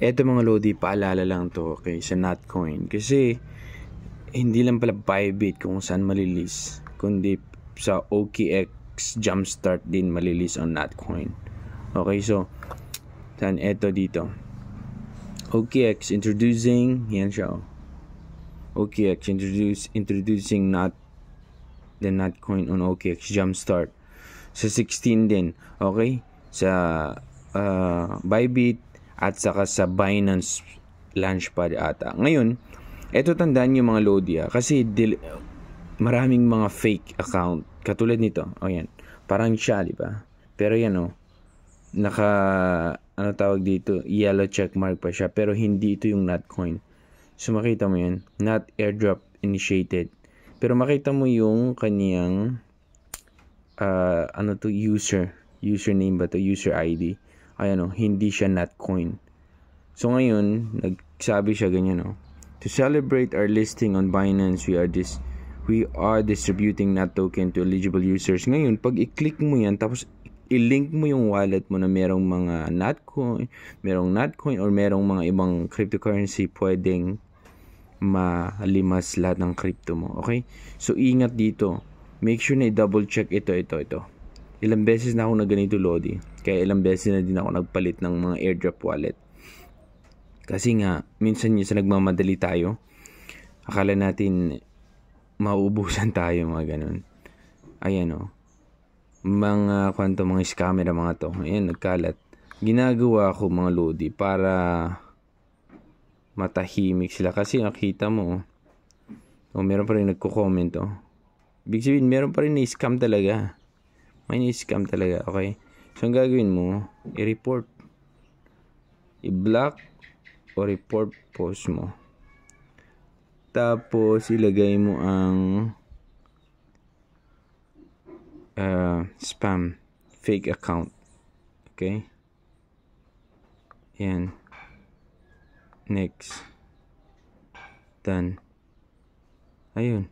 Eto mga Lodi, paalala lang to, okay, sa Notcoin. Kasi, hindi lang pala Bybit kung saan malilis, kundi sa OKX Jumpstart din malilis on Notcoin. Okay, so, saan eto dito? OKX introducing, yan siya, OKX introducing the Notcoin on OKX Jumpstart. Sa 16 din, okay? Sa Bybit at saka sa Binance Launchpad ata. Ngayon, eto tandaan nyo mga Lodi, kasi maraming mga fake account. Katulad nito, yan. Parang siya, di ba? Pero yan, ano tawag dito, yellow check mark pa siya, pero hindi ito yung Notcoin. So makita mo yan, not airdrop initiated. Pero makita mo yung kaniyang username ba to, user ID. Ayan, hindi siya Notcoin. So ngayon, nagsabi siya ganyan, to celebrate our listing on Binance, we are distributing NOT token to eligible users. Ngayon, pag i-click mo yan, tapos i-link mo yung wallet mo na merong mga Notcoin, or merong mga ibang cryptocurrency, pwedeng malimas lahat ng crypto mo. Okay? So, ingat dito. Make sure na i-double check ito. Ilang beses na ako na ganito, Lodi. Kaya ilang beses na din ako nagpalit ng mga airdrop wallet. Kasi nga, minsan sa nagmamadali tayo, akala natin mauubusan tayo, mga ganun. Ayan, mga scammer na mga to. Ayan, nagkalat. Ginagawa ko mga Lodi para matahimik sila. Kasi nakita mo, meron pa rin nagko-comment, Ibig sabihin, meron pa rin na-scam talaga. May na-scam talaga, okay? So, ang gagawin mo, i-report. I-block o report post mo. Tapos, ilagay mo ang spam, fake account. Okay? Yan. Next. Done. Ayun.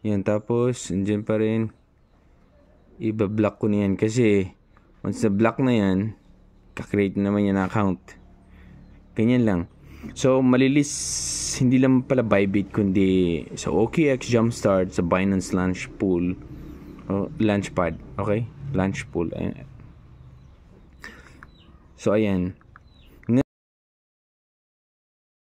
Yan, tapos, andyan pa rin. Iba-block ko na yan. Kasi, once na-block na yan, kakreate naman yan na account. Ganyan lang. So, malilis, hindi lang pala Bybit, kundi sa OKX Jumpstart, sa Binance Launchpad. Okay? Launchpool. So, ayan.